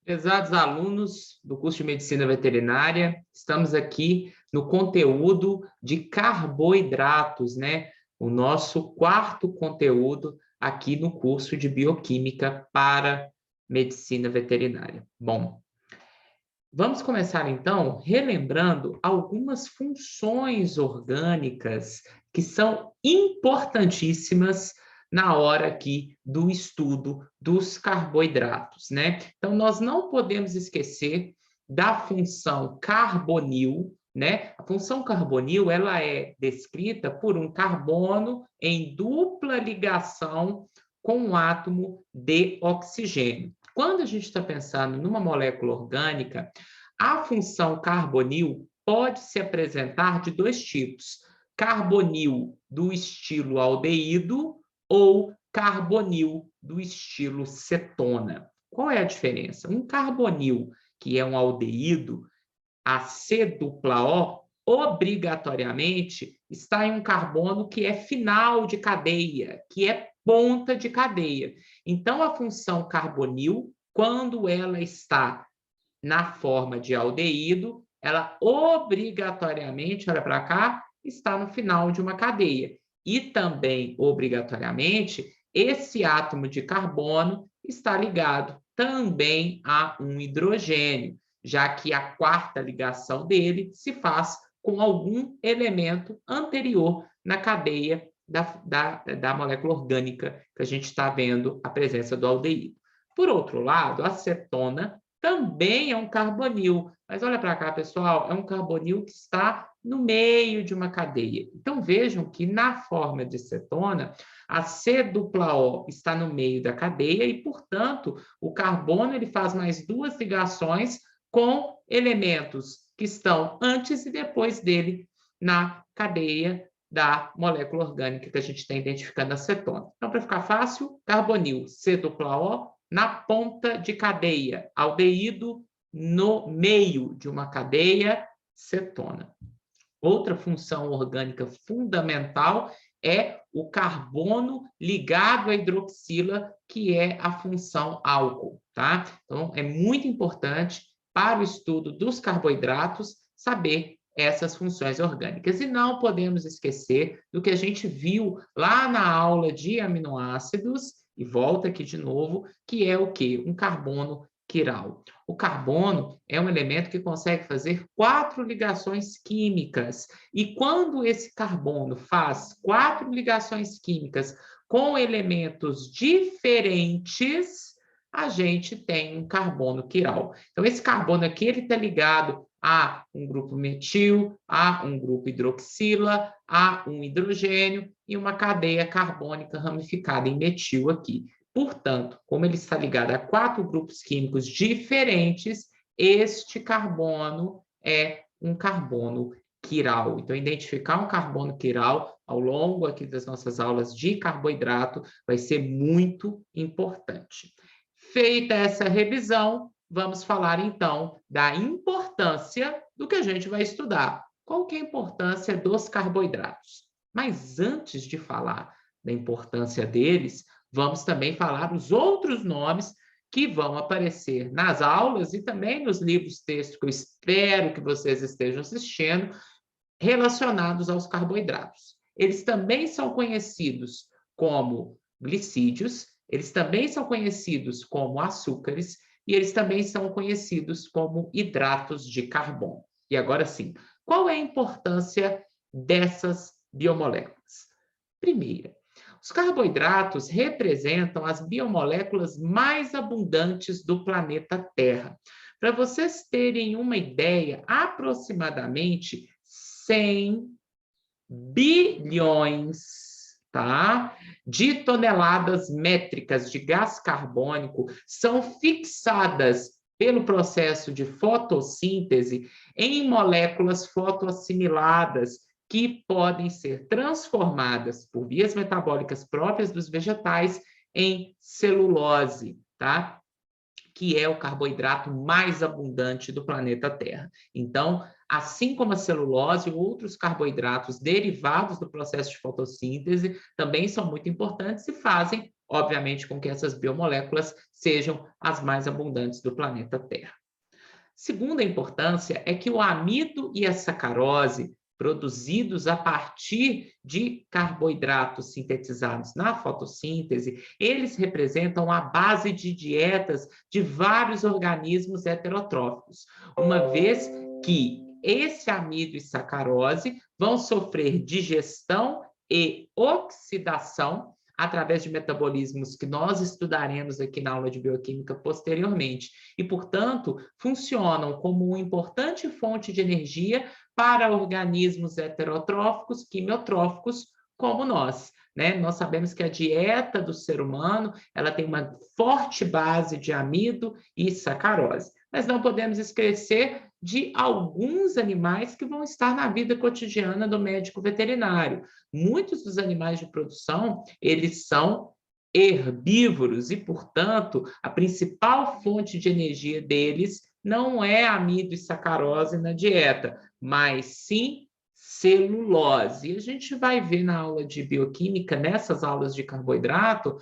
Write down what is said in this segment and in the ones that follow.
Prezados alunos do curso de Medicina Veterinária, estamos aqui no conteúdo de carboidratos, né? O nosso quarto conteúdo aqui no curso de Bioquímica para Medicina Veterinária. Bom, vamos começar então relembrando algumas funções orgânicas que são importantíssimas na hora aqui do estudo dos carboidratos, né? Então, nós não podemos esquecer da função carbonil, né? A função carbonil, ela é descrita por um carbono em dupla ligação com um átomo de oxigênio. Quando a gente está pensando numa molécula orgânica, a função carbonil pode se apresentar de dois tipos: carbonil do estilo aldeído ou carbonil do estilo cetona. Qual é a diferença? Um carbonil, que é um aldeído, a C-O, obrigatoriamente está em um carbono que é final de cadeia, que é ponta de cadeia. Então, a função carbonil, quando ela está na forma de aldeído, ela obrigatoriamente, olha para cá, está no final de uma cadeia. E também, obrigatoriamente, esse átomo de carbono está ligado também a um hidrogênio, já que a quarta ligação dele se faz com algum elemento anterior na cadeia da molécula orgânica que a gente está vendo a presença do aldeído. Por outro lado, a cetona também é um carbonil, mas olha para cá, pessoal, é um carbonil que está no meio de uma cadeia. Então, vejam que na forma de cetona, a C-O está no meio da cadeia e, portanto, o carbono ele faz mais duas ligações com elementos que estão antes e depois dele na cadeia da molécula orgânica que a gente está identificando a cetona. Então, para ficar fácil, carbonil, C-O, na ponta de cadeia, aldeído no meio de uma cadeia, cetona. Outra função orgânica fundamental é o carbono ligado à hidroxila, que é a função álcool, tá? Então, é muito importante para o estudo dos carboidratos saber essas funções orgânicas. E não podemos esquecer do que a gente viu lá na aula de aminoácidos, e volta aqui de novo, que é o quê? Um carbono quiral. O carbono é um elemento que consegue fazer 4 ligações químicas. E quando esse carbono faz 4 ligações químicas com elementos diferentes, a gente tem um carbono quiral. Então, esse carbono aqui ele está ligado a um grupo metil, a um grupo hidroxila, a um hidrogênio e uma cadeia carbônica ramificada em metil aqui. Portanto, como ele está ligado a 4 grupos químicos diferentes, este carbono é um carbono quiral. Então, identificar um carbono quiral ao longo aqui das nossas aulas de carboidrato vai ser muito importante. Feita essa revisão, vamos falar então da importância do que a gente vai estudar. Qual que é a importância dos carboidratos? Mas antes de falar da importância deles, vamos também falar os outros nomes que vão aparecer nas aulas e também nos livros textos que eu espero que vocês estejam assistindo, relacionados aos carboidratos. Eles também são conhecidos como glicídios, eles também são conhecidos como açúcares e eles também são conhecidos como hidratos de carbono. E agora sim, qual é a importância dessas biomoléculas? Primeira, os carboidratos representam as biomoléculas mais abundantes do planeta Terra. Para vocês terem uma ideia, aproximadamente 100 bilhões, tá, de toneladas métricas de gás carbônico são fixadas pelo processo de fotossíntese em moléculas fotoassimiladas que podem ser transformadas por vias metabólicas próprias dos vegetais em celulose, tá? Que é o carboidrato mais abundante do planeta Terra. Então, assim como a celulose, outros carboidratos derivados do processo de fotossíntese também são muito importantes e fazem obviamente com que essas biomoléculas sejam as mais abundantes do planeta Terra. Segunda importância é que o amido e a sacarose, produzidos a partir de carboidratos sintetizados na fotossíntese, eles representam a base de dietas de vários organismos heterotróficos, uma vez que esse amido e sacarose vão sofrer digestão e oxidação através de metabolismos que nós estudaremos aqui na aula de bioquímica posteriormente, e, portanto, funcionam como uma importante fonte de energia para organismos heterotróficos, quimiotróficos, como nós, né? Nós sabemos que a dieta do ser humano, ela tem uma forte base de amido e sacarose, mas não podemos esquecer de alguns animais que vão estar na vida cotidiana do médico veterinário. Muitos dos animais de produção, eles são herbívoros e, portanto, a principal fonte de energia deles não é amido e sacarose na dieta, mas sim celulose. E a gente vai ver na aula de bioquímica, nessas aulas de carboidrato,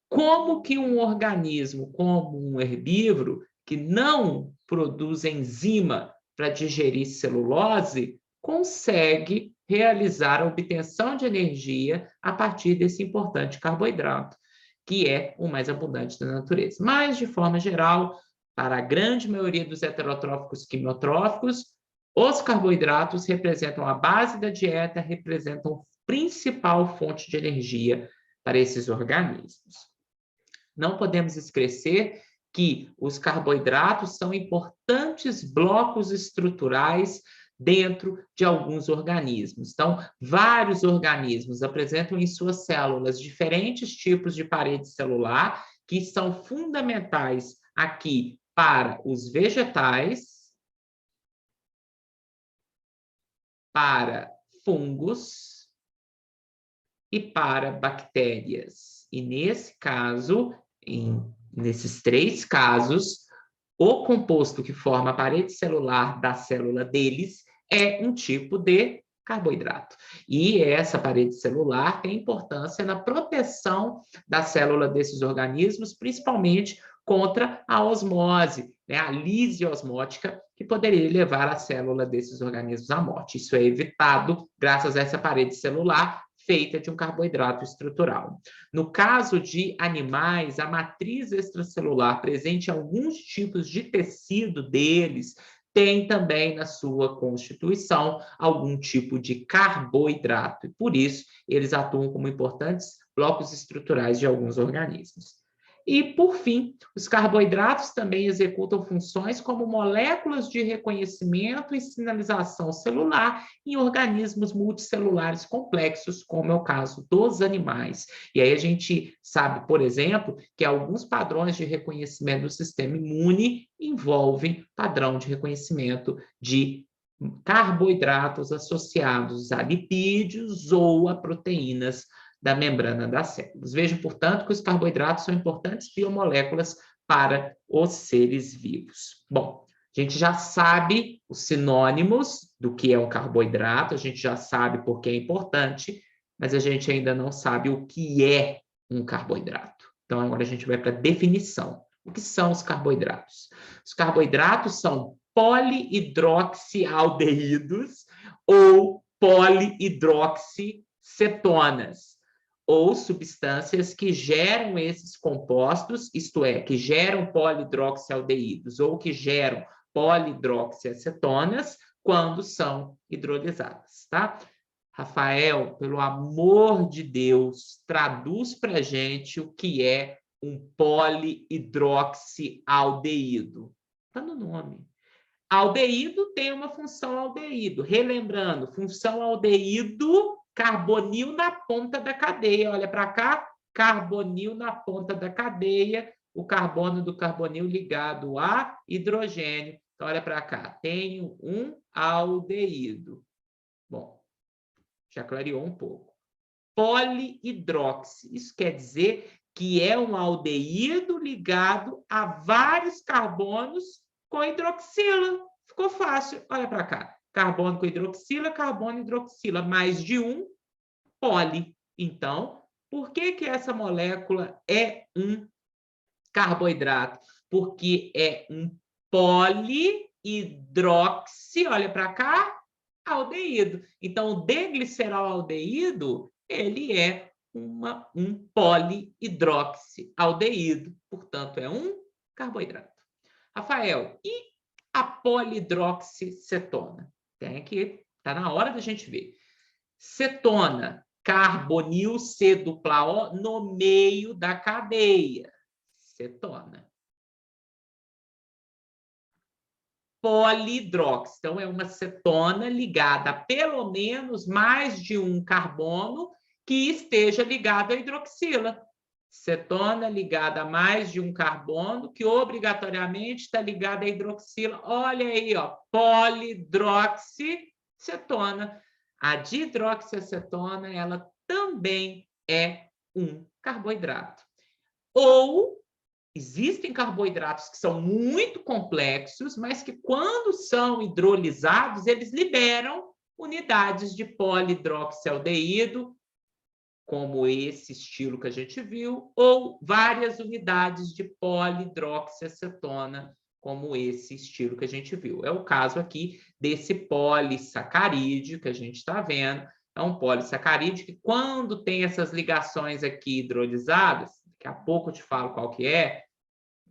como que um organismo como um herbívoro, que não produz enzima para digerir celulose, consegue realizar a obtenção de energia a partir desse importante carboidrato, que é o mais abundante da natureza. Mas, de forma geral, para a grande maioria dos heterotróficos quimiotróficos, os carboidratos representam a base da dieta, representam a principal fonte de energia para esses organismos. Não podemos esquecer que os carboidratos são importantes blocos estruturais dentro de alguns organismos. Então, vários organismos apresentam em suas células diferentes tipos de parede celular que são fundamentais aqui para os vegetais, para fungos e para bactérias. E nesse caso, nesses três casos, o composto que forma a parede celular da célula deles é um tipo de carboidrato. E essa parede celular tem importância na proteção da célula desses organismos, principalmente contra a osmose, né, a lise osmótica, que poderia levar a célula desses organismos à morte. Isso é evitado graças a essa parede celular feita de um carboidrato estrutural. No caso de animais, a matriz extracelular presente em alguns tipos de tecido deles tem também na sua constituição algum tipo de carboidrato, e por isso eles atuam como importantes blocos estruturais de alguns organismos. E, por fim, os carboidratos também executam funções como moléculas de reconhecimento e sinalização celular em organismos multicelulares complexos, como é o caso dos animais. E aí a gente sabe, por exemplo, que alguns padrões de reconhecimento do sistema imune envolvem padrão de reconhecimento de carboidratos associados a lipídios ou a proteínas da membrana das células. Vejam, portanto, que os carboidratos são importantes biomoléculas para os seres vivos. Bom, a gente já sabe os sinônimos do que é um carboidrato, a gente já sabe por que é importante, mas a gente ainda não sabe o que é um carboidrato. Então, agora a gente vai para a definição. O que são os carboidratos? Os carboidratos são polihidroxialdeídos ou polihidroxicetonas, ou substâncias que geram esses compostos, isto é, que geram polihidroxialdeídos ou que geram polihidroxiacetonas quando são hidrolisadas, tá? Rafael, pelo amor de Deus, traduz para a gente o que é um polihidroxialdeído. Está no nome. Aldeído tem uma função aldeído. Relembrando, função aldeído, carbonil na ponta da cadeia. Olha para cá, carbonil na ponta da cadeia, o carbono do carbonil ligado a hidrogênio. Então, olha para cá, tenho um aldeído. Bom, já clareou um pouco. Polihidroxi, isso quer dizer que é um aldeído ligado a vários carbonos com hidroxila. Ficou fácil. Olha para cá. Carbono com hidroxila, carbono e hidroxila. Mais de um, poli. Então, Por que que essa molécula é um carboidrato? Porque é um polihidroxi, olha para cá, aldeído. Então, o D-glicerol-aldeído, ele é um polihidroxialdeído, portanto, é um carboidrato. Rafael, e a polihidroxicetona? Tem que, tá na hora da gente ver. Cetona, carbonil C dupla O no meio da cadeia. Cetona. Polidrox, então é uma cetona ligada a pelo menos mais de um carbono que esteja ligado à hidroxila. Cetona ligada a mais de um carbono que obrigatoriamente está ligada à hidroxila. Olha aí, ó, polidroxicetona. A dihidroxiacetona, ela também é um carboidrato. Ou existem carboidratos que são muito complexos, mas que quando são hidrolisados, eles liberam unidades de polihidroxialdeído, como esse estilo que a gente viu, ou várias unidades de polihidroxiacetona, como esse estilo que a gente viu. É o caso aqui desse polissacarídeo que a gente está vendo. É um polissacarídeo que, quando tem essas ligações aqui hidrolisadas, daqui a pouco eu te falo qual que é,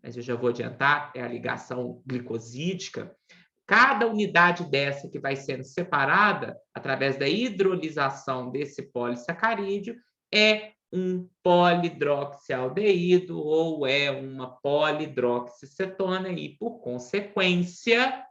mas eu já vou adiantar, é a ligação glicosídica. Cada unidade dessa que vai sendo separada através da hidrolisação desse polissacarídeo é um polihidroxialdeído ou é uma polihidroxicetona e, por consequência,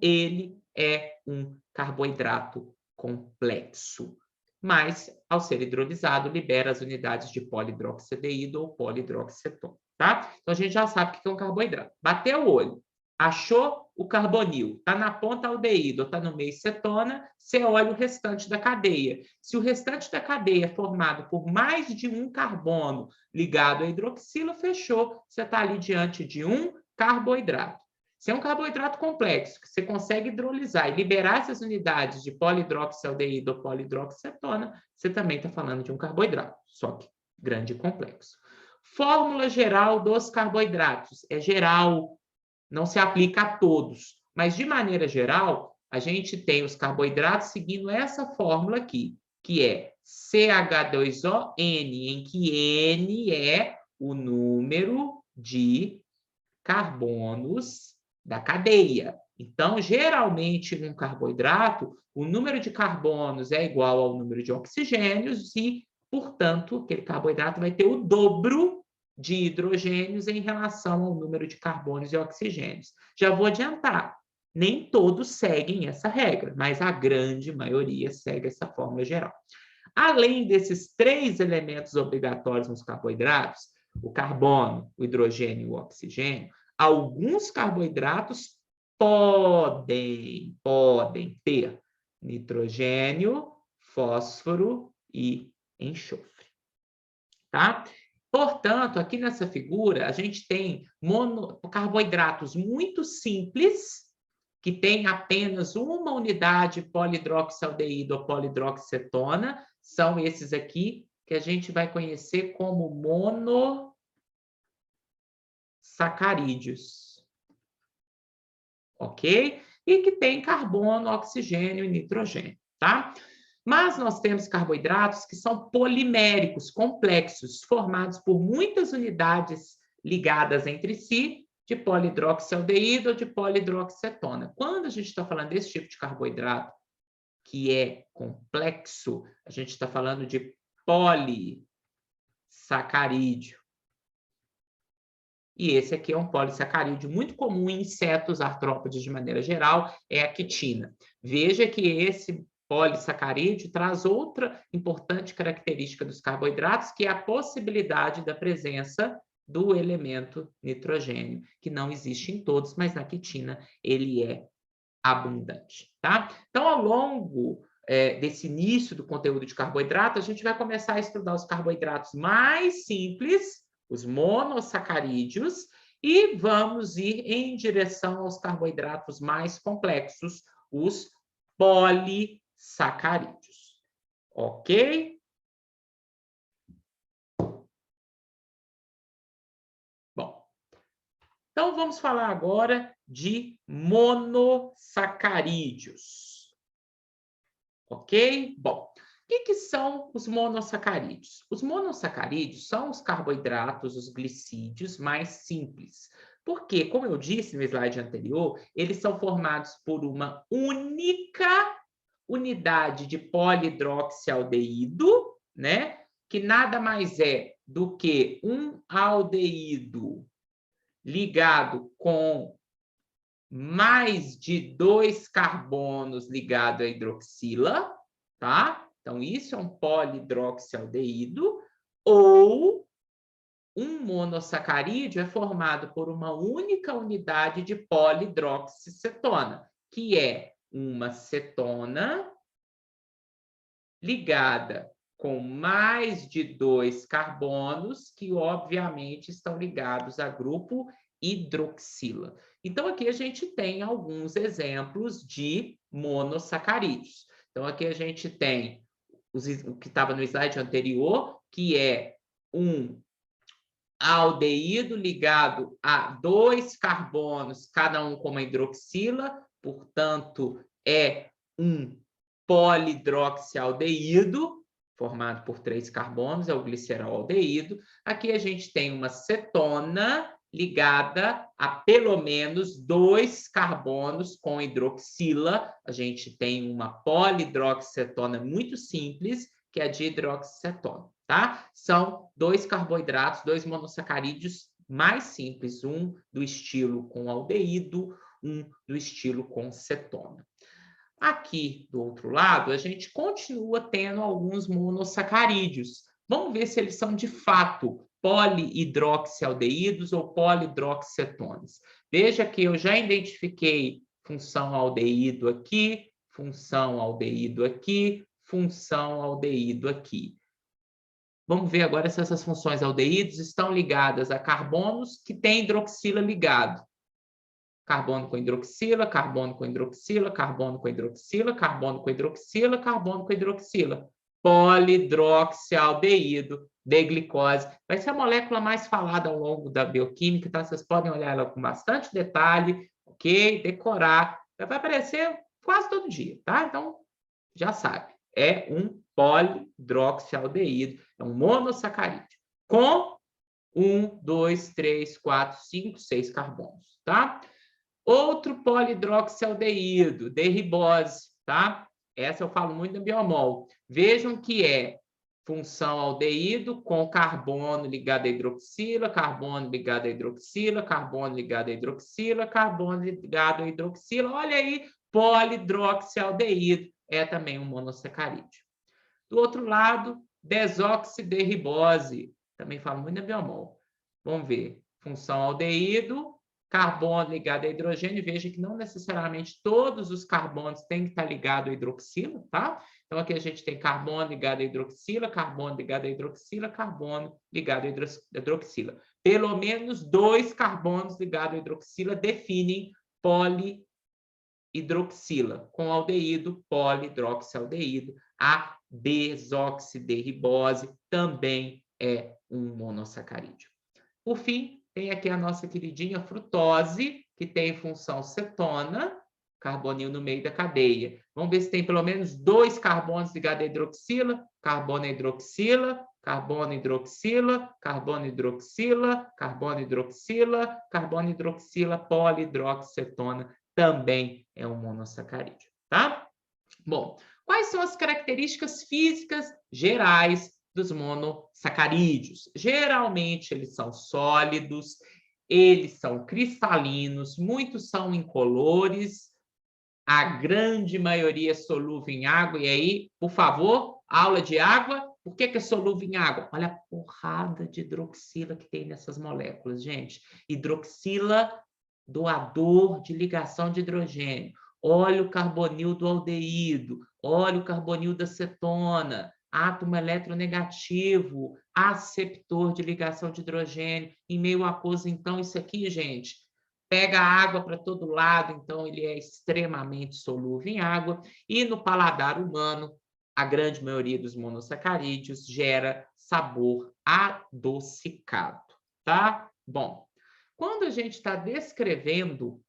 ele é um carboidrato complexo. Mas, ao ser hidrolisado, libera as unidades de polihidroxialdeído ou polihidroxicetona, tá? Então, a gente já sabe o que é um carboidrato. Bateu o olho, achou o carbonil, está na ponta aldeído, está no meio cetona, você olha o restante da cadeia. Se o restante da cadeia é formado por mais de um carbono ligado à hidroxila, fechou, você está ali diante de um carboidrato. Se é um carboidrato complexo, que você consegue hidrolisar e liberar essas unidades de polihidroxialdeído ou polihidroxicetona, você também está falando de um carboidrato, só que grande e complexo. Fórmula geral dos carboidratos. É geral, não se aplica a todos, mas de maneira geral, a gente tem os carboidratos seguindo essa fórmula aqui, que é CH2ON, em que N é o número de carbonos da cadeia. Então, geralmente, um carboidrato, o número de carbonos é igual ao número de oxigênios e, portanto, aquele carboidrato vai ter o dobro de hidrogênios em relação ao número de carbonos e oxigênios. Já vou adiantar, nem todos seguem essa regra, mas a grande maioria segue essa fórmula geral. Além desses 3 elementos obrigatórios nos carboidratos, o carbono, o hidrogênio e o oxigênio, alguns carboidratos podem ter nitrogênio, fósforo e enxofre. Tá? Portanto, aqui nessa figura, a gente tem carboidratos muito simples, que tem apenas uma unidade polihidroxialdeído ou polihidroxicetona, são esses aqui, que a gente vai conhecer como monossacarídeos. Ok? E que tem carbono, oxigênio e nitrogênio, tá? Mas nós temos carboidratos que são poliméricos, complexos, formados por muitas unidades ligadas entre si, de polihidroxialdeído ou de polihidroxicetona. Quando a gente está falando desse tipo de carboidrato, que é complexo, a gente está falando de polissacarídeo. E esse aqui é um polissacarídeo muito comum em insetos, artrópodes de maneira geral, é a quitina. Veja que esse polissacarídeo traz outra importante característica dos carboidratos, que é a possibilidade da presença do elemento nitrogênio, que não existe em todos, mas na quitina ele é abundante, tá? Então, ao longo desse início do conteúdo de carboidrato, a gente vai começar a estudar os carboidratos mais simples, os monossacarídeos, e vamos ir em direção aos carboidratos mais complexos, os polissacarídeos. Ok? Então, vamos falar agora de monossacarídeos. Ok? Bom, o que são os monossacarídeos? Os monossacarídeos são os carboidratos, os glicídios mais simples. Porque, como eu disse no slide anterior, eles são formados por uma única unidade de polihidroxialdeído, né? Que nada mais é do que um aldeído ligado com mais de 2 carbonos ligado à hidroxila, tá? Então, isso é um polihidroxialdeído, ou um monossacarídeo é formado por uma única unidade de polihidroxicetona, que é uma cetona ligada com mais de 2 carbonos, que obviamente estão ligados a grupo hidroxila. Então, aqui a gente tem alguns exemplos de monossacarídeos. Então, aqui a gente tem o que estava no slide anterior, que é um aldeído ligado a 2 carbonos, cada um com uma hidroxila, portanto, é um polihidroxialdeído, formado por 3 carbonos, é o gliceroldeído. Aqui a gente tem uma cetona ligada a pelo menos 2 carbonos com hidroxila. A gente tem uma polihidroxicetona muito simples, que é a dihidroxicetona, tá? São 2 carboidratos, 2 monossacarídeos mais simples, um do estilo com aldeído, um do estilo com cetona. Aqui, do outro lado, a gente continua tendo alguns monossacarídeos. Vamos ver se eles são, de fato, polihidroxialdeídos ou polihidroxicetonas. Veja que eu já identifiquei função aldeído aqui, função aldeído aqui, função aldeído aqui. Vamos ver agora se essas funções aldeídos estão ligadas a carbonos que têm hidroxila ligado. Carbono com hidroxila, carbono com hidroxila, carbono com hidroxila, carbono com hidroxila, carbono com hidroxila. Polihidroxialdeído de glicose. Vai ser a molécula mais falada ao longo da bioquímica, tá? Vocês podem olhar ela com bastante detalhe, ok? Decorar. Vai aparecer quase todo dia, tá? Então, já sabe. É um polihidroxialdeído, é um monossacarídeo, com 1, 2, 3, 4, 5, 6 carbonos, tá? Outro polihidroxialdeído, de ribose, tá? Essa eu falo muito no biomol. Vejam que é função aldeído com carbono ligado à hidroxila, carbono ligado à hidroxila, carbono ligado à hidroxila, carbono ligado à hidroxila. Olha aí, polihidroxialdeído é também um monossacarídeo. Do outro lado, desoxiderribose. Também falo muito na biomol. Vamos ver. Função aldeído, carbono ligado a hidrogênio. Veja que não necessariamente todos os carbonos têm que estar ligados à hidroxila, tá? Então, aqui a gente tem carbono ligado à hidroxila, carbono ligado à hidroxila, carbono ligado à hidroxila. Pelo menos 2 carbonos ligados à hidroxila definem polihidroxila, com aldeído, polihidroxialdeído. A desoxiderribose também é um monossacarídeo. Por fim, tem aqui a nossa queridinha frutose, que tem função cetona, carbonil no meio da cadeia. Vamos ver se tem pelo menos 2 carbonos ligados à hidroxila, carbono hidroxila, carbono hidroxila, carbono hidroxila, carbono hidroxila, carbono hidroxila, polihidroxicetona, também é um monossacarídeo, tá? Bom, quais são as características físicas gerais dos monossacarídeos? Geralmente, eles são sólidos, eles são cristalinos, muitos são incolores, a grande maioria é solúvel em água. E aí, por favor, aula de água. Por que é solúvel em água? Olha a porrada de hidroxila que tem nessas moléculas, gente. Hidroxila, doador de ligação de hidrogênio. Olha o carbonil do aldeído, olha o carbonil da cetona, átomo eletronegativo, aceptor de ligação de hidrogênio, em meio aquoso. Então, isso aqui, gente, pega água para todo lado, então ele é extremamente solúvel em água, e no paladar humano, a grande maioria dos monossacarídeos gera sabor adocicado, tá? Bom, quando a gente está descrevendo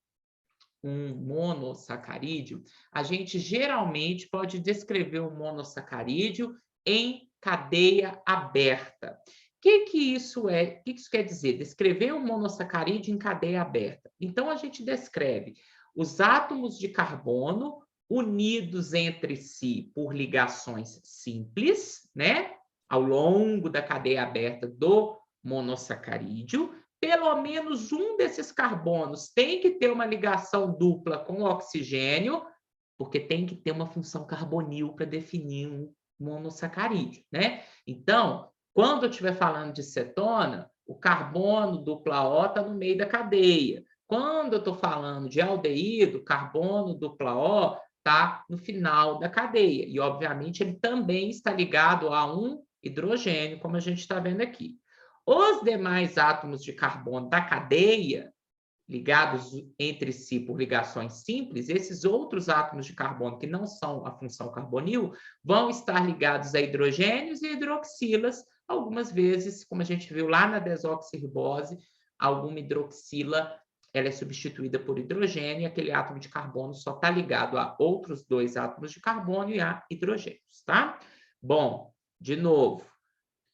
um monossacarídeo, a gente geralmente pode descrever um monossacarídeo em cadeia aberta. O que isso é? O que isso quer dizer? Descrever um monossacarídeo em cadeia aberta. Então, a gente descreve os átomos de carbono unidos entre si por ligações simples, né? Ao longo da cadeia aberta do monossacarídeo. Pelo menos um desses carbonos tem que ter uma ligação dupla com o oxigênio, porque tem que ter uma função carbonil para definir um monossacarídeo, né? Então, quando eu estiver falando de cetona, o carbono dupla O está no meio da cadeia. Quando eu estou falando de aldeído, carbono dupla O está no final da cadeia. E, obviamente, ele também está ligado a um hidrogênio, como a gente está vendo aqui. Os demais átomos de carbono da cadeia, ligados entre si por ligações simples, esses outros átomos de carbono que não são a função carbonil, vão estar ligados a hidrogênios e hidroxilas, algumas vezes, como a gente viu lá na desoxirribose, alguma hidroxila ela é substituída por hidrogênio, e aquele átomo de carbono só está ligado a outros dois átomos de carbono e a hidrogênios, tá? Bom, de novo,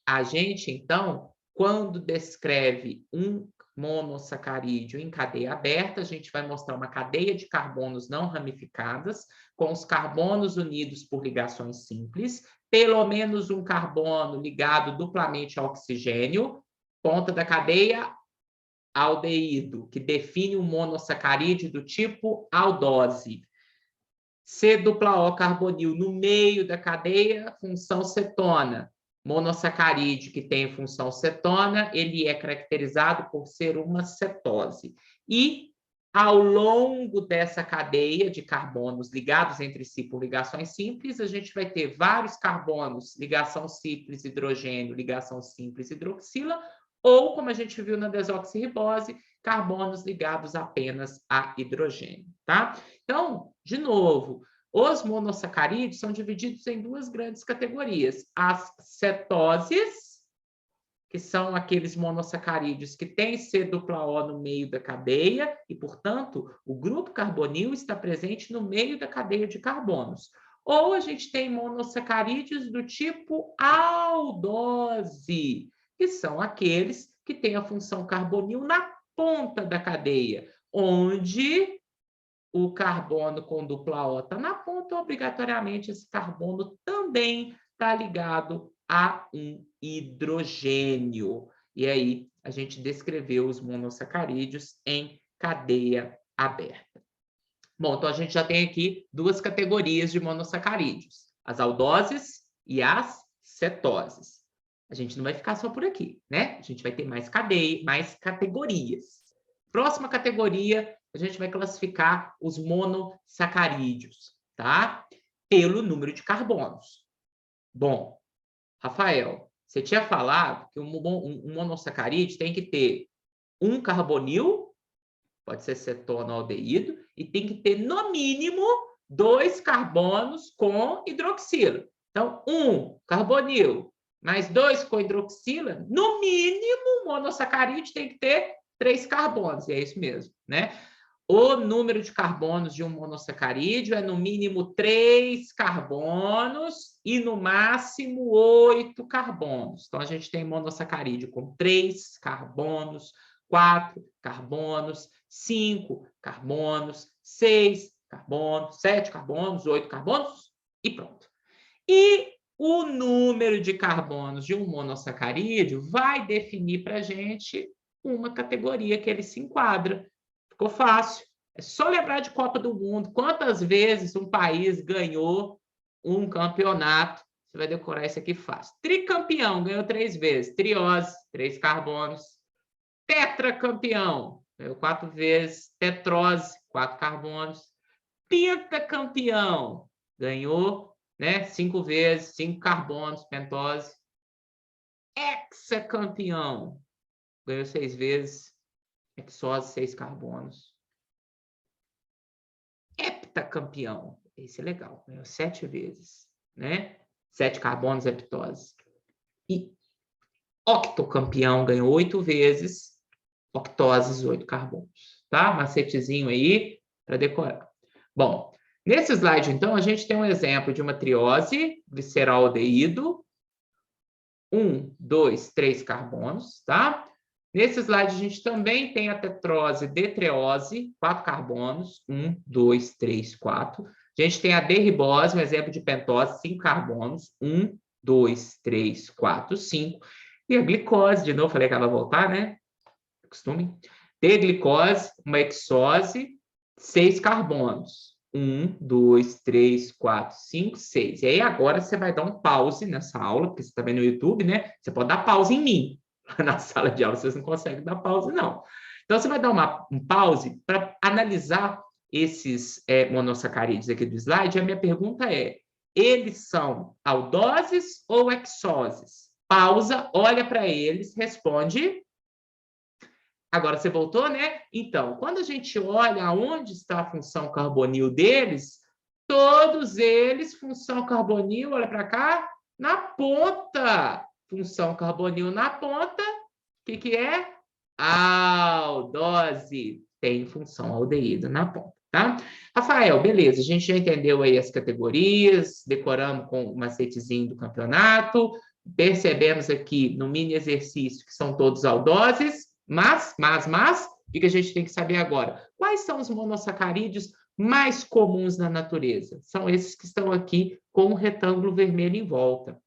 a gente, então, quando descreve um monossacarídeo em cadeia aberta, a gente vai mostrar uma cadeia de carbonos não ramificadas, com os carbonos unidos por ligações simples, pelo menos um carbono ligado duplamente ao oxigênio, ponta da cadeia, aldeído, que define um monossacarídeo do tipo aldose. C-O carbonil no meio da cadeia, função cetona. Monossacarídeo que tem função cetona, ele é caracterizado por ser uma cetose. E, ao longo dessa cadeia de carbonos ligados entre si por ligações simples, a gente vai ter vários carbonos, ligação simples hidrogênio, ligação simples hidroxila, ou, como a gente viu na desoxirribose, carbonos ligados apenas a hidrogênio, tá? Então, de novo, os monossacarídeos são divididos em duas grandes categorias. As cetoses, que são aqueles monossacarídeos que têm C-O no meio da cadeia e, portanto, o grupo carbonil está presente no meio da cadeia de carbonos. Ou a gente tem monossacarídeos do tipo aldose, que são aqueles que têm a função carbonil na ponta da cadeia, onde o carbono com dupla O está na ponta, obrigatoriamente esse carbono também está ligado a um hidrogênio. E aí a gente descreveu os monossacarídeos em cadeia aberta. Bom, então a gente já tem aqui duas categorias de monossacarídeos, as aldoses e as cetoses. A gente não vai ficar só por aqui, né? A gente vai ter mais categorias. Próxima categoria, a gente vai classificar os monossacarídeos, tá? Pelo número de carbonos. Bom, Rafael, você tinha falado que um monossacarídeo tem que ter um carbonil, pode ser cetona ou aldeído, e tem que ter, no mínimo, 2 carbonos com hidroxila. Então, um carbonil mais 2 com hidroxila, no mínimo, o monossacarídeo tem que ter 3 carbonos, e é isso mesmo, né? O número de carbonos de um monossacarídeo é, no mínimo, 3 carbonos e, no máximo, 8 carbonos. Então, a gente tem monossacarídeo com 3 carbonos, 4 carbonos, 5 carbonos, 6 carbonos, 7 carbonos, 8 carbonos e pronto. E o número de carbonos de um monossacarídeo vai definir para a gente uma categoria que ele se enquadra. Ficou fácil. É só lembrar de Copa do Mundo. Quantas vezes um país ganhou um campeonato? Você vai decorar isso aqui fácil. Tricampeão, ganhou 3 vezes. Triose, 3 carbonos. Tetracampeão, ganhou 4 vezes. Tetrose, 4 carbonos. Pentacampeão, ganhou, né, 5 vezes, 5 carbonos, pentose. Hexacampeão, ganhou 6 vezes. Hexose, 6 carbonos. Heptacampeão, esse é legal, ganhou 7 vezes, né? 7 carbonos, heptose. E octocampeão, ganhou 8 vezes. octoses, 8 carbonos, tá? Macetezinho aí para decorar. Bom, nesse slide, então, a gente tem um exemplo de uma triose, gliceraldeído, 1, 2, 3 carbonos, tá? Nesse slide, a gente também tem a tetrose detreose, 4 carbonos, 1, 2, 3, 4. A gente tem a derribose, um exemplo de pentose, 5 carbonos, 1, 2, 3, 4, 5. E a glicose, de novo, falei que ela vai voltar, né? Costume. D-glicose, uma hexose, 6 carbonos. 1, 2, 3, 4, 5, 6. E aí agora você vai dar um pause nessa aula, porque você está vendo no YouTube, né? Você pode dar pause em mim. Na sala de aula vocês não conseguem dar pause, não. Então você vai dar um pause para analisar esses monossacarídeos aqui do slide. E a minha pergunta é, eles são aldoses ou hexoses? Pausa, olha para eles, responde. Agora você voltou, né? Então, quando a gente olha onde está a função carbonil deles, todos eles, função carbonil, olha para cá, na ponta. Função carbonil na ponta, o que é? Aldose. Tem função aldeído na ponta, tá? Rafael, beleza, a gente já entendeu aí as categorias, decoramos com o macetezinho do campeonato, percebemos aqui no mini exercício que são todos aldoses, mas, o que a gente tem que saber agora? Quais são os monossacarídeos mais comuns na natureza? São esses que estão aqui com um retângulo vermelho em volta.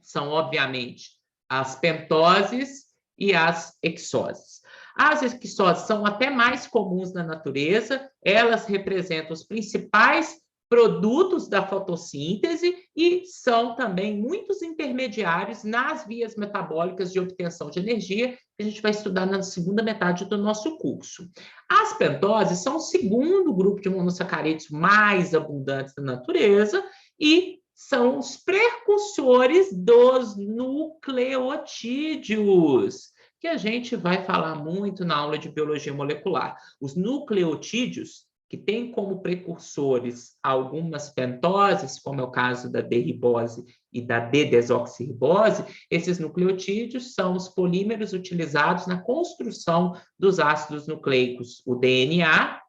São, obviamente, as pentoses e as hexoses. As hexoses são até mais comuns na natureza, elas representam os principais produtos da fotossíntese e são também muitos intermediários nas vias metabólicas de obtenção de energia, que a gente vai estudar na segunda metade do nosso curso. As pentoses são o segundo grupo de monossacarídeos mais abundantes da natureza e são os precursores dos nucleotídeos, que a gente vai falar muito na aula de biologia molecular. Os nucleotídeos, que têm como precursores algumas pentoses, como é o caso da D-ribose e da D-desoxirribose, esses nucleotídeos são os polímeros utilizados na construção dos ácidos nucleicos, o DNA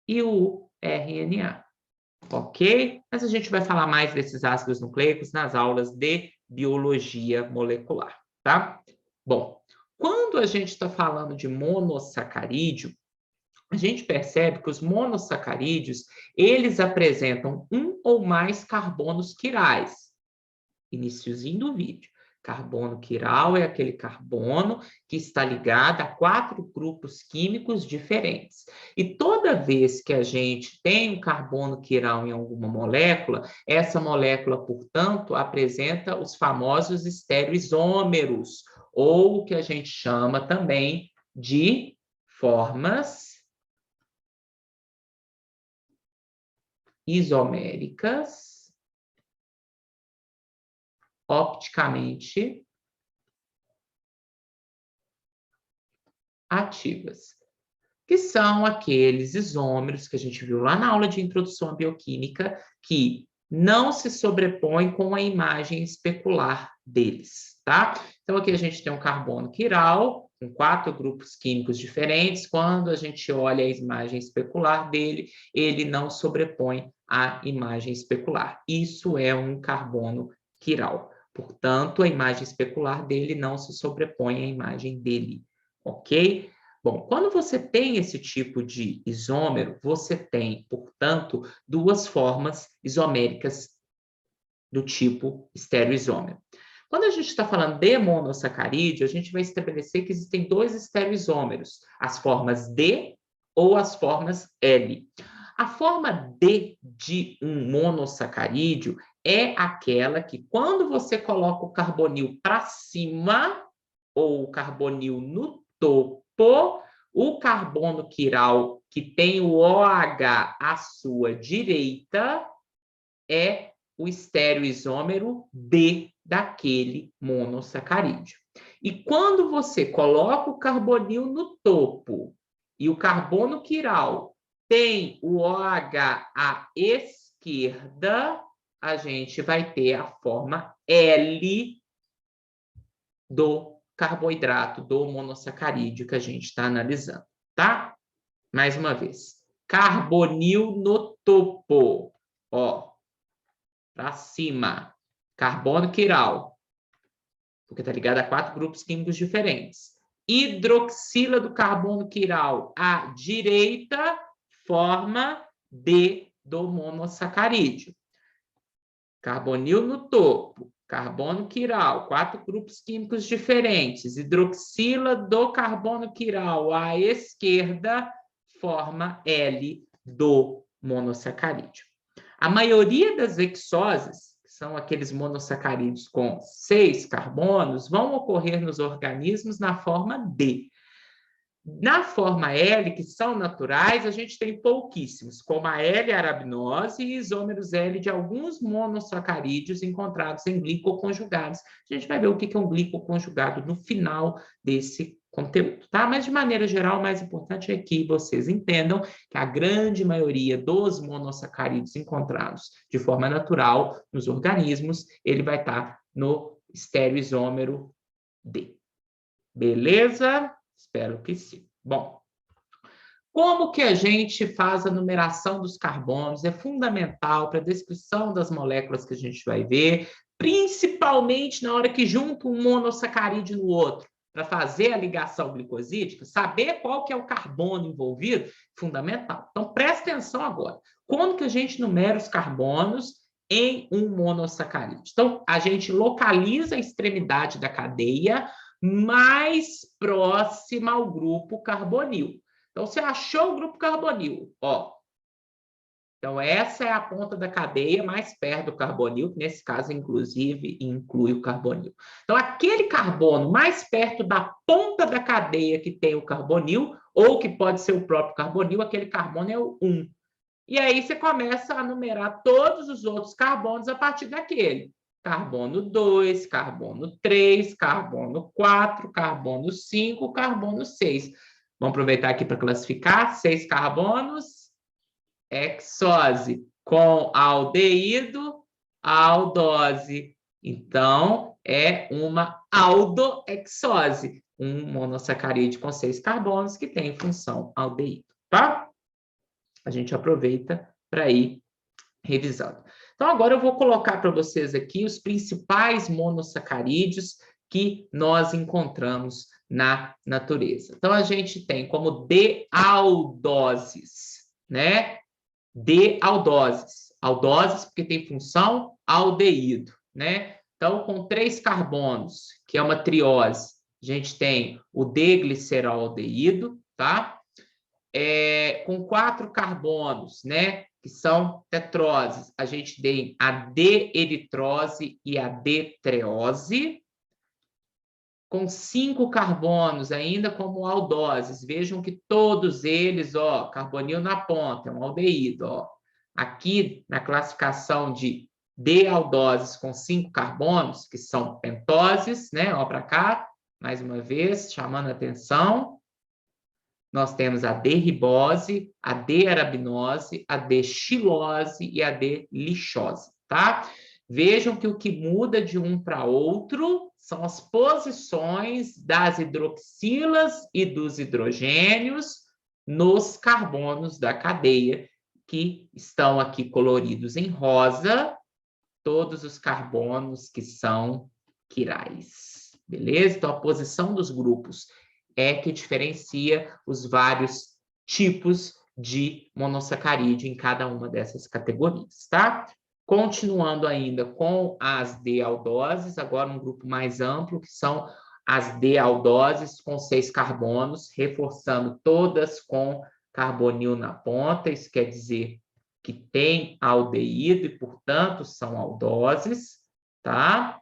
e o RNA. Ok? Mas a gente vai falar mais desses ácidos nucleicos nas aulas de biologia molecular, tá? Bom, quando a gente está falando de monossacarídeo, a gente percebe que os monossacarídeos, eles apresentam um ou mais carbonos quirais. Iniciozinho do vídeo. Carbono quiral é aquele carbono que está ligado a 4 grupos químicos diferentes. E toda vez que a gente tem um carbono quiral em alguma molécula, essa molécula, portanto, apresenta os famosos estereoisômeros, ou o que a gente chama também de formas isoméricas opticamente ativas, que são aqueles isômeros que a gente viu lá na aula de introdução à bioquímica, que não se sobrepõem com a imagem especular deles, tá? Então, aqui a gente tem um carbono quiral, com 4 grupos químicos diferentes. Quando a gente olha a imagem especular dele, ele não sobrepõe a imagem especular. Isso é um carbono quiral. Portanto, a imagem especular dele não se sobrepõe à imagem dele, ok? Bom, quando você tem esse tipo de isômero, você tem, portanto, 2 formas isoméricas do tipo estereoisômero. Quando a gente está falando de monossacarídeo, a gente vai estabelecer que existem 2 estereoisômeros, as formas D ou as formas L. A forma D de um monossacarídeo é aquela que, quando você coloca o carbonil para cima, ou o carbonil no topo, o carbono quiral, que tem o OH à sua direita, é o estereoisômero D daquele monossacarídeo. E quando você coloca o carbonil no topo e o carbono quiral tem o OH à esquerda, a gente vai ter a forma L do carboidrato do monossacarídeo que a gente está analisando, tá? Mais uma vez. Carbonil no topo, ó, para cima. Carbono quiral, porque está ligado a 4 grupos químicos diferentes. Hidroxila do carbono quiral à direita, forma D do monossacarídeo. Carbonil no topo, carbono quiral, 4 grupos químicos diferentes. Hidroxila do carbono quiral à esquerda, forma L do monossacarídeo. A maioria das hexoses, que são aqueles monossacarídeos com 6 carbonos, vão ocorrer nos organismos na forma D. Na forma L, que são naturais, a gente tem pouquíssimos, como a L-arabinose e isômeros L de alguns monossacarídeos encontrados em glicoconjugados. A gente vai ver o que é um glicoconjugado no final desse conteúdo, tá? Mas, de maneira geral, o mais importante é que vocês entendam que a grande maioria dos monossacarídeos encontrados de forma natural nos organismos, ele vai estar no estereoisômero D. Beleza? Espero que sim. Bom, como que a gente faz a numeração dos carbonos? É fundamental para a descrição das moléculas que a gente vai ver, principalmente na hora que junta um monossacarídeo no outro, para fazer a ligação glicosídica, saber qual que é o carbono envolvido, fundamental. Então, presta atenção agora. Como que a gente numera os carbonos em um monossacarídeo? Então, a gente localiza a extremidade da cadeia mais próxima ao grupo carbonil. Então, você achou o grupo carbonil, ó. Então, essa é a ponta da cadeia mais perto do carbonil, que nesse caso, inclusive, inclui o carbonil. Então, aquele carbono mais perto da ponta da cadeia que tem o carbonil, ou que pode ser o próprio carbonil, aquele carbono é o 1. E aí você começa a numerar todos os outros carbonos a partir daquele. Carbono 2, carbono 3, carbono 4, carbono 5, carbono 6. Vamos aproveitar aqui para classificar. 6 carbonos, hexose, com aldeído, aldose. Então, é uma aldohexose, um monossacarídeo com 6 carbonos que tem função aldeído, tá? A gente aproveita para ir revisando. Então, agora eu vou colocar para vocês aqui os principais monossacarídeos que nós encontramos na natureza. Então, a gente tem como D-aldoses, né? D-aldoses. Aldoses porque tem função aldeído, né? Então, com 3 carbonos, que é uma triose, a gente tem o D-glicerolaldeído, tá? Com 4 carbonos, né? Que são tetroses, a gente tem a D-eritrose e a D-treose. Com 5 carbonos, ainda como aldoses, vejam que todos eles, ó, carbonil na ponta, é um aldeído, ó. Aqui, na classificação de D-aldoses com 5 carbonos, que são pentoses, né? Ó, para cá, mais uma vez, chamando a atenção. Nós temos a D-ribose, a D-arabinose, a D-xilose e a D-lixose, tá? Vejam que o que muda de um para outro são as posições das hidroxilas e dos hidrogênios nos carbonos da cadeia, que estão aqui coloridos em rosa, todos os carbonos que são quirais, beleza? Então, a posição dos grupos é que diferencia os vários tipos de monossacarídeo em cada uma dessas categorias, tá? Continuando ainda com as D-aldoses, agora um grupo mais amplo, que são as D-aldoses com 6 carbonos, reforçando todas com carbonil na ponta, isso quer dizer que tem aldeído e, portanto, são aldoses, tá?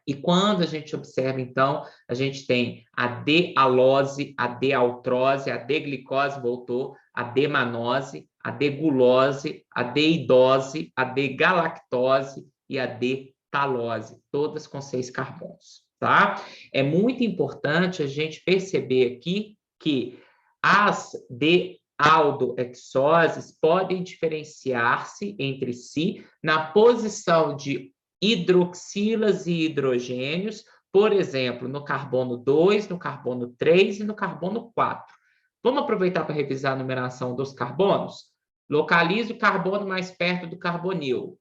E quando a gente observa, então, a gente tem a D-alose, a D-altrose, a D-glicose voltou, a D-manose, a D-gulose, a D-idose, a D-galactose e a D-talose, todas com 6 carbonos, tá? É muito importante a gente perceber aqui que as D-aldohexoses podem diferenciar-se entre si na posição de hidroxilas e hidrogênios por exemplo, no carbono 2, no carbono 3 e no carbono 4. Vamos aproveitar para revisar a numeração dos carbonos? Localize o carbono mais perto do carbonil.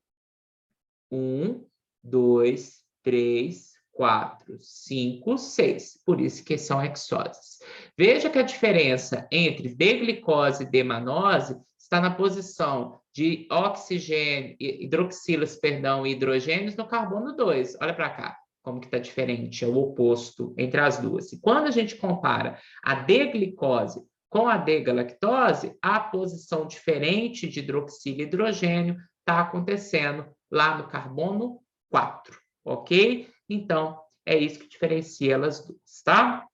1, 2, 3, 4, 5, 6. Por isso que são hexoses. Veja que a diferença entre D-glicose e D-manose está na posição de oxigênio, hidroxilas, perdão, e hidrogênios no carbono 2. Olha para cá, como que está diferente, é o oposto entre as duas. E quando a gente compara a D-glicose com a D-galactose, a posição diferente de hidroxila e hidrogênio está acontecendo lá no carbono 4, ok? Então, é isso que diferencia elas duas, tá?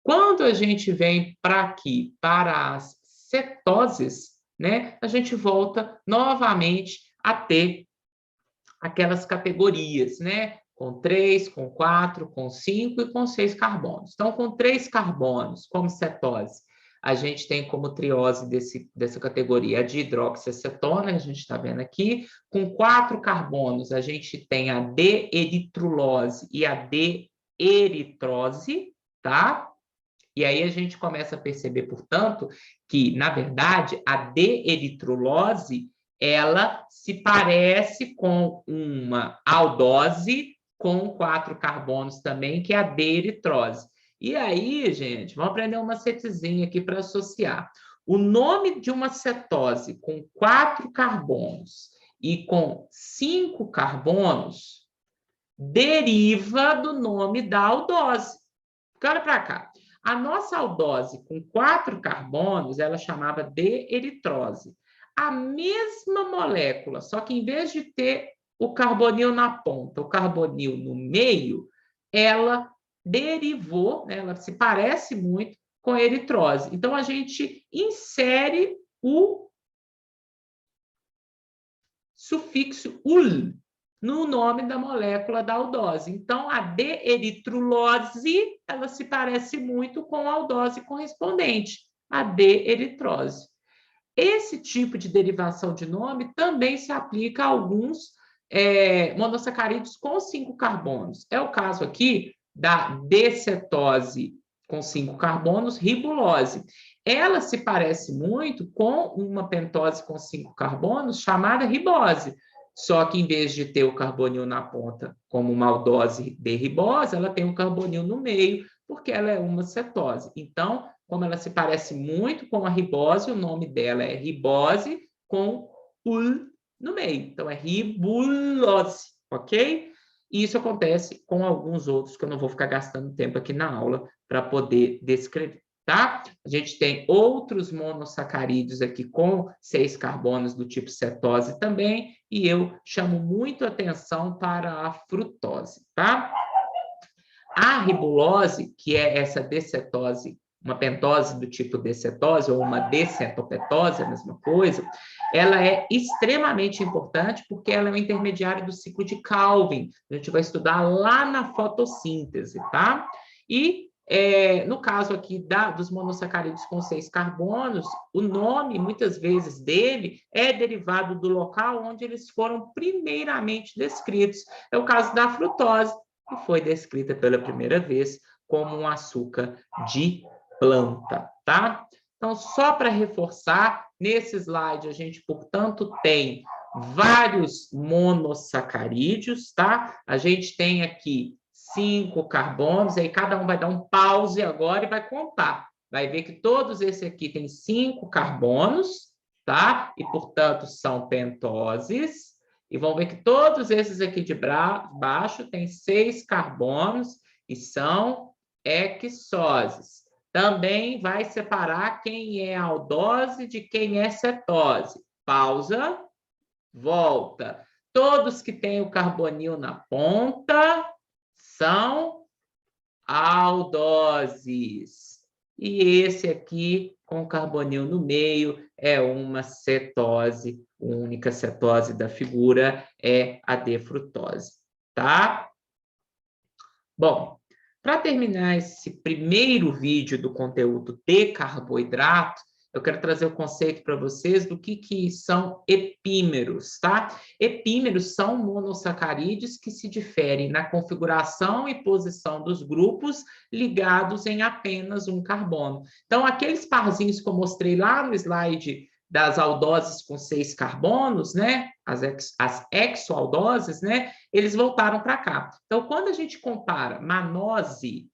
Quando a gente vem para aqui, para as cetoses, né, a gente volta novamente a ter aquelas categorias, né? Com 3, com 4, com 5 e com 6 carbonos. Então, com 3 carbonos, como cetose, a gente tem como triose dessa categoria a dihidroxiacetona, a gente está vendo aqui. Com 4 carbonos, a gente tem a D-eritrulose e a D-eritrose, tá? E aí a gente começa a perceber, portanto, que, na verdade, a D-eritrulose, ela se parece com uma aldose com 4 carbonos também, que é a D-eritrose. E aí, gente, vamos aprender uma macetezinha aqui para associar. O nome de uma cetose com 4 carbonos e com 5 carbonos deriva do nome da aldose. Olha para cá. A nossa aldose com 4 carbonos, ela chamava de eritrose. A mesma molécula, só que em vez de ter o carbonil na ponta, o carbonil no meio, ela derivou, né, ela se parece muito com a eritrose. Então, a gente insere o sufixo ul no nome da molécula da aldose. Então, a D-eritrulose, ela se parece muito com a aldose correspondente, a D-eritrose. Esse tipo de derivação de nome também se aplica a alguns monossacarídeos com 5 carbonos. É o caso aqui da D-cetose com 5 carbonos, ribulose. Ela se parece muito com uma pentose com 5 carbonos chamada ribose. Só que, em vez de ter o carbonil na ponta como uma aldose de ribose, ela tem o carbonil no meio, porque ela é uma cetose. Então, como ela se parece muito com a ribose, o nome dela é ribose com ul no meio. Então, é ribulose, ok? E isso acontece com alguns outros que eu não vou ficar gastando tempo aqui na aula para poder descrever, tá? A gente tem outros monossacarídeos aqui com 6 carbonos do tipo cetose também, e eu chamo muito atenção para a frutose, tá? A ribulose, que é essa decetose, uma pentose do tipo decetose ou uma decetopetose, a mesma coisa, ela é extremamente importante porque ela é um intermediário do ciclo de Calvin. A gente vai estudar lá na fotossíntese, tá? E no caso aqui dos monossacarídeos com 6 carbonos, o nome, muitas vezes, dele é derivado do local onde eles foram primeiramente descritos. É o caso da frutose, que foi descrita pela primeira vez como um açúcar de planta, tá? Então, só para reforçar, nesse slide a gente, portanto, tem vários monossacarídeos, tá? A gente tem aqui 5 carbonos, aí cada um vai dar um pause agora e vai contar. Vai ver que todos esses aqui têm 5 carbonos, tá? E, portanto, são pentoses. E vão ver que todos esses aqui de baixo têm 6 carbonos e são hexoses. Também vai separar quem é aldose de quem é cetose. Pausa, volta. Todos que têm o carbonil na ponta são aldoses. E esse aqui, com o carbonil no meio, é uma cetose. A única cetose da figura é a D-frutose, tá? Bom, para terminar esse primeiro vídeo do conteúdo de carboidrato, eu quero trazer o conceito para vocês do que são epímeros, tá? Epímeros são monossacarídeos que se diferem na configuração e posição dos grupos ligados em apenas um carbono. Então, aqueles parzinhos que eu mostrei lá no slide das aldoses com 6 carbonos, né? As exoaldoses, né? Eles voltaram para cá. Então, quando a gente compara manose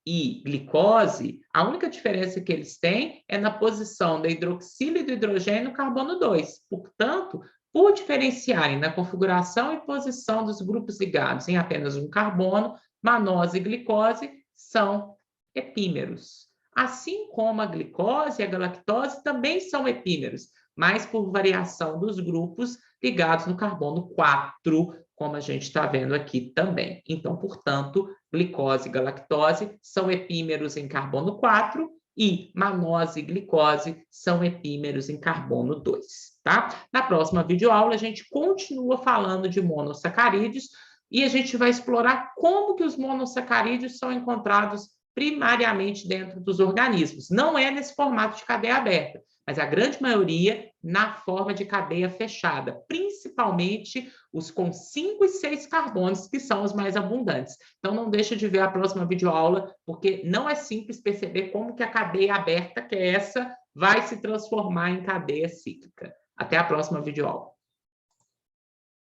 e glicose, a única diferença que eles têm é na posição da hidroxila e do hidrogênio no carbono 2. Portanto, por diferenciarem na configuração e posição dos grupos ligados em apenas um carbono, manose e glicose são epímeros. Assim como a glicose e a galactose também são epímeros, mas por variação dos grupos ligados no carbono 4, como a gente está vendo aqui também. Então, portanto, glicose e galactose são epímeros em carbono 4 e manose e glicose são epímeros em carbono 2, tá? Na próxima videoaula, a gente continua falando de monossacarídeos e a gente vai explorar como que os monossacarídeos são encontrados primariamente dentro dos organismos. Não é nesse formato de cadeia aberta, mas a grande maioria na forma de cadeia fechada, principalmente os com 5 e 6 carbonos, que são os mais abundantes. Então, não deixa de ver a próxima videoaula, porque não é simples perceber como que a cadeia aberta, que é essa, vai se transformar em cadeia cíclica. Até a próxima videoaula.